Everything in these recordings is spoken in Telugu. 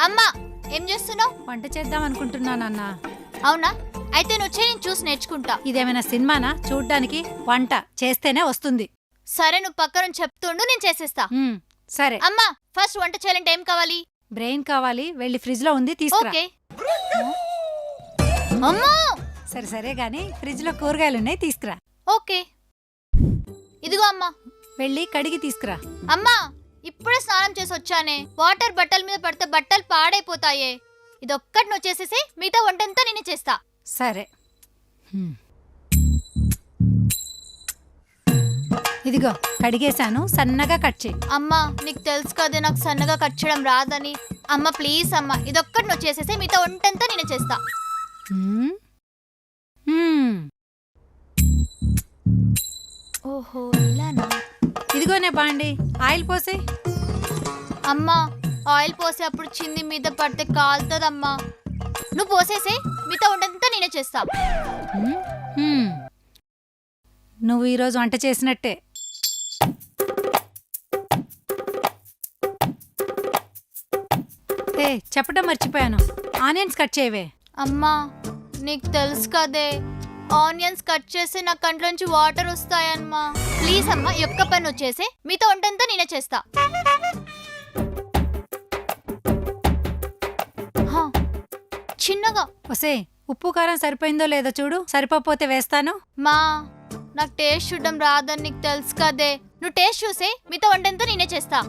అమ్మా ఏం చేస్తున్నావు? వంట చేద్దాం అనుకుంటున్నానన్నా. అవునా? అయితే నువ్వు చేయి, నేను చూసి నేర్చుకుంటా. ఇదేమైనా సినిమానా చూడ్డానికి? వంట చేస్తేనే వస్తుంది. సరే, నువ్వు పక్క నుంచి చెప్తుండు, నేను చేసేస్తా. సరే. అమ్మా ఫస్ట్ వంట చేయాలంటే ఏం కావాలి? బ్రెయిన్ కావాలి, వెళ్ళి ఫ్రిడ్జ్ లో ఉంది తీసుకురా. ఓకే. అమ్మా సరే సరే గాని ఫ్రిడ్జ్ లో కూరగాయలున్నాయి తీసుకురా. ఓకే, ఇదిగో అమ్మా. వెళ్ళి కడిగి తీసుకురా. అమ్మా ఇప్పుడే స్నానం చేసి వచ్చానే, వాటర్ బట్టల మీద పడితే బట్టలు పాడైపోతాయే. ఇదొక్కటి నువ్వు చేసేసి మిగతా వంటంతా నేనే చేస్తా. సరే. ఇదిగో కడిగేశాను, సన్నగా కట్ చేయి. అమ్మా నీకు తెలుసు కదే నాకు సన్నగా కట్ చేయడం రాదని. అమ్మ ప్లీజ్ అమ్మా, ఇదొక్కటి నువ్వు చేసేసి మిగతా వంటంతా నేనే చేస్తా. ఓహో ఇలానా? ఇదిగోనే బాండి, ఆయిల్ పోసే. అమ్మా ఆయిల్ పోసే అప్పుడు చింది మీద పడితే కాలుతుందమ్మా. నువ్వు పోసేసే, మిగతా వంటంతా నేనే చేస్తా. నువ్వు ఈరోజు వంట చేసినట్టే. చెప్పడం మర్చిపోయాను, ఆనియన్స్ కట్ చేయవే. అమ్మా నీకు తెలుసు కదే, ఆనియన్స్ కట్ చేసి నా కంట్లోంచి వాటర్ వస్తాయమ్మా. ప్లీజ్ అమ్మా, ఈ ఒక్క పని వచ్చేసి మీతో వంటంతా నేనే చేస్తా. చిన్నగా. ఒసే ఉప్పు కారం సరిపోయిందో లేదో చూడు, సరిపోతే వేస్తాను. మా నాకు టేస్ట్ చూడడం రాదని నీకు తెలుసు కదే, నువ్వు టేస్ట్ చూసే మీతో వంటంతా నేనే చేస్తా.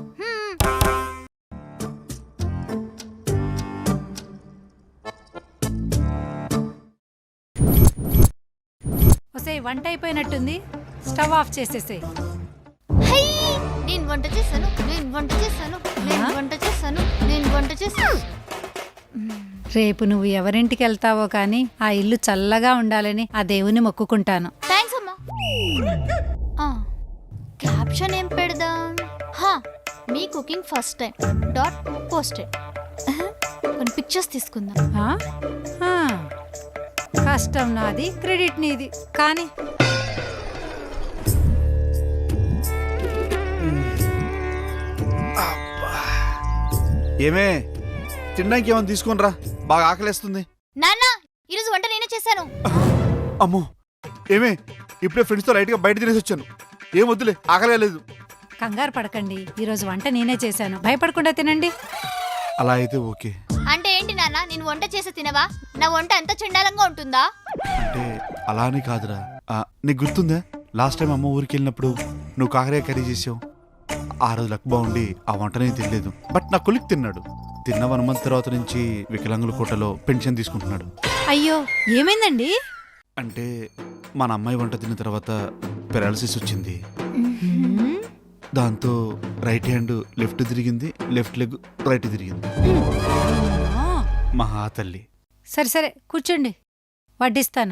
ఒసే వంట అయిపోయినట్టుంది, స్టవ్ ఆఫ్ చేసేసే. నేను వంట చేస్తాను, నేను వంట చేస్తాను, నేను వంట చేస్తాను, నేను వంట చేస్తాను. రేపు నువ్వు ఎవరింటికి వెళ్తావో కానీ ఆ ఇల్లు చల్లగా ఉండాలని ఆ దేవుని మొక్కుకుంటాను. థ్యాంక్స్ అమ్మా. క్యాప్షన్ ఏం పెడదాం? మీ cooking first time dot posted. కొన్ని పిక్చర్స్ తీసుకుందాం. కష్టం నాది, క్రెడిట్ నీది. కానీ ఏమే తినడానికి ఏమైనా తీసుకొని రా, బాగా ఆకలేస్తుంది. నాన్న ఈరోజు వంట నేనే చేశాను. అమ్మో ఏమే, ఇప్పుడే ఫ్రెండ్స్తో రైట్గా బయట తినేసి వచ్చాను. ఏం వద్దులే, ఆకలే లేదు. కంగారు పడకండి, ఈరోజు వంట నేనే చేశాను, భయపడకుండా తినండి. అలా అయితే ఓకే. అంటే ఏంటి నాన్న, నేను వంట చేసి తినవా? నా వంట అంత చండాలంగా ఉంటుందా? అంటే అలానే కాదురా, నీకు గుర్తుందా లాస్ట్ టైం అమ్మ ఊరికి వెళ్ళినప్పుడు నువ్వు కాకరకాయ కర్రీ చేసావు. ఆ రోజు లక్ బాగుండి ఆ వంటనే తినలేదు, బట్ నా కొలిక్ తిన్నాడు. తిన్న 1 month తర్వాత నుంచి వికలాంగుల కోటలో పెన్షన్ తీసుకుంటున్నాడు. అయ్యో ఏమైందండి? అంటే మన అమ్మాయి వంట తిన్న తర్వాత పెరాలసిస్ వచ్చింది. దాంతో రైట్ హ్యాండ్ లెఫ్ట్ తిరిగింది, లెఫ్ట్ లెగ్ రైట్ తిరిగింది. మహా తల్లి. సరే సరే కూర్చోండి, వడ్డిస్తాను.